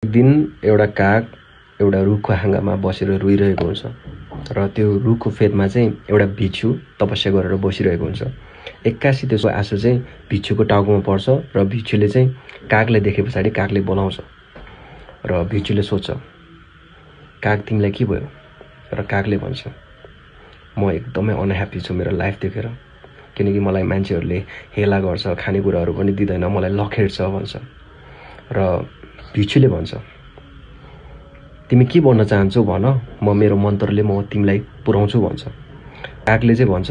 एक दिन एउटा काग एउटा रुखको हाँगामा बसेर रोइरहेको हुन्छ र त्यो रुखको फेदमा चाहिँ एउटा भिक्षु तपस्या गरेर बसिरहेको हुन्छ। एक्कासी त्यसको आँसु चाहिँ भिक्षुको टाउकोमा पर्छ र भिक्षुले चाहिँ कागलाई देखे पछाडि कागले बोलाउँछ र भिक्षुले सोध्छ, काग तिमीलाई के भयो? र कागले भन्छ, म एकदमै अनह्याप्पी छु मेरो लाइफ देखेर, किनकि मलाई मान्छेहरूले हेला गर्छ, खानेकुराहरू पनि दिँदैन, मलाई लखेट्छ भन्छ। र भिक्षुले भन्छ, तिमी के भन्न चाहन्छौ भन, म मेरो मन्त्रले म तिमीलाई पुर्याउँछु भन्छ। कागले चाहिँ भन्छ,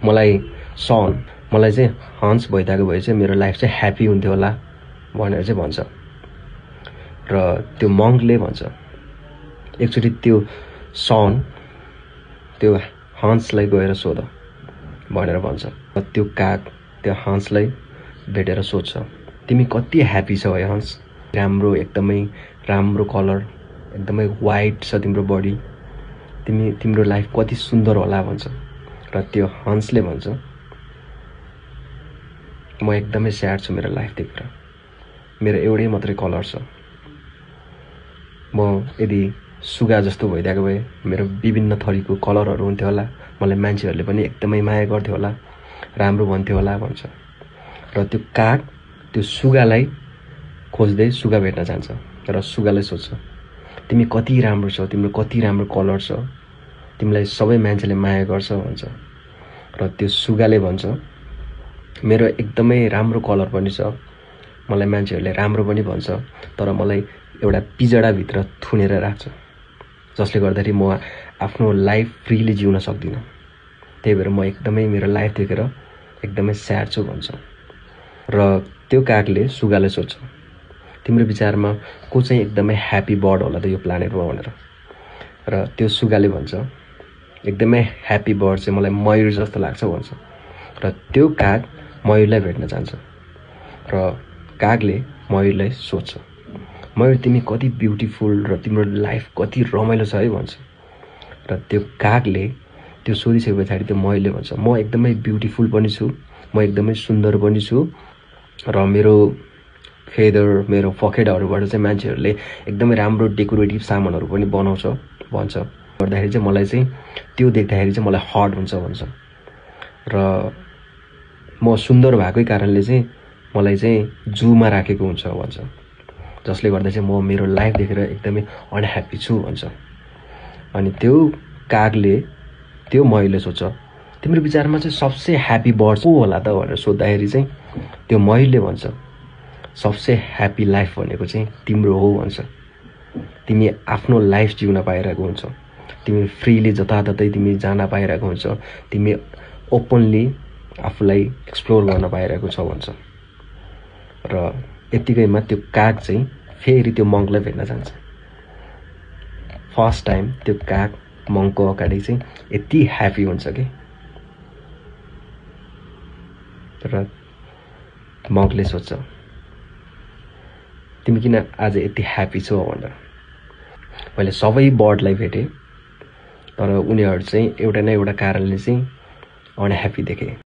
मलाई चाहिँ हन्स भइदिएको भए चाहिँ मेरो लाइफ चाहिँ ह्याप्पी हुन्थ्यो होला भनेर चाहिँ भन्छ। र त्यो मङ्कले भन्छ, एकचोटि त्यो त्यो हन्सलाई गएर सोध भनेर भन्छ। र त्यो काग त्यो हन्सलाई भेटेर सोध्छ, तिमी कति ह्याप्पी छौ है हन्स? राम्रो, एकदमै राम्रो कलर, एकदमै वाइट छ तिम्रो बडी, तिम्रो लाइफ कति सुन्दर होला भन्छ। र त्यो हन्सले भन्छ, म एकदमै स्याड छु मेरो लाइफ देखेर, मेरो एउटै मात्रै कलर छ, म यदि सुगा जस्तो भइदिएको भए मेरो विभिन्न थरीको कलरहरू हुन्थ्यो होला, मलाई मान्छेहरूले पनि एकदमै माया गर्थ्यो होला, राम्रो भन्थ्यो होला भन्छ। र त्यो काग त्यो सुगालाई खोज्दै सुगा भेट्न जान्छ र सुगालाई सोध्छ, तिमी कति राम्रो छौ, तिम्रो कति राम्रो कलर छ, तिमीलाई सबै मान्छेले माया गर्छ भन्छ। र त्यो सुगाले भन्छ, मेरो एकदमै राम्रो कलर पनि छ, मलाई मान्छेहरूले राम्रो पनि भन्छ, तर मलाई एउटा पिजडाभित्र थुनेर राख्छ, जसले गर्दाखेरि म आफ्नो लाइफ फ्रीली जिउन सक्दिनँ, त्यही भएर म एकदमै मेरो लाइफ देखेर एकदमै स्याड छु भन्छ। र त्यो कागले सुगाले सोध्छ, तिम्रो विचारमा को चाहिँ एकदमै ह्याप्पी बर्ड होला त यो प्लानेटमा भनेर। र त्यो सुगाले भन्छ, एकदमै ह्याप्पी बर्ड चाहिँ मलाई मयूर जस्तो लाग्छ भन्छ। र त्यो काग मयूरलाई भेट्न जान्छ र कागले मयूरलाई सोध्छ, मयूर तिमी कति ब्युटिफुल र तिम्रो लाइफ कति रमाइलो छ है भन्छ। र त्यो कागले त्यो सोधिसके पछाडि त्यो मयूरले भन्छ, म एकदमै ब्युटिफुल पनि छु, म एकदमै सुन्दर पनि छु, र मेरो फेदर, मेरो फखेडाहरूबाट चाहिँ मान्छेहरूले एकदमै राम्रो डेकोरेटिभ सामानहरू पनि बनाउँछ भन्छ। गर्दाखेरि चाहिँ मलाई चाहिँ त्यो देख्दाखेरि चाहिँ मलाई हर्ट हुन्छ भन्छ। र म सुन्दर भएकै कारणले चाहिँ मलाई चाहिँ जूमा राखेको हुन्छ भन्छ, जसले गर्दा चाहिँ म मेरो लाइफ देखेर एकदमै अनह्याप्पी छु भन्छ। अनि त्यो कागले त्यो मयूरले सोध्छ, तिम्रो विचारमा चाहिँ सबसे ह्याप्पी बर्ड को होला त भनेर सोद्धाखेरि चाहिँ त्यो मयूरले भन्छ, सबसे ह्याप्पी लाइफ भनेको चाहिँ तिम्रो हो भन्छ। तिमी आफ्नो लाइफ जिउन पाइरहेको हुन्छ, तिमी फ्रीली जताततै तिमी जान पाइरहेको हुन्छ, तिमी ओपनली आफूलाई एक्सप्लोर गर्न पाइरहेको छौ भन्छ। र यत्तिकैमा त्यो काग चाहिँ फेरि त्यो मङ्कलाई भेट्न जान्छ। फर्स्ट टाइम त्यो काग मङ्कको अगाडि चाहिँ यति ह्याप्पी हुन्छ कि, र मङ्कले सोध्छ, तिमी किन आज यति ह्याप्पी छौ भनेर। मैले सबै बर्डलाई भेटेँ, तर उनीहरू चाहिँ एउटा न एउटा कारणले चाहिँ अनह्याप्पी देखे।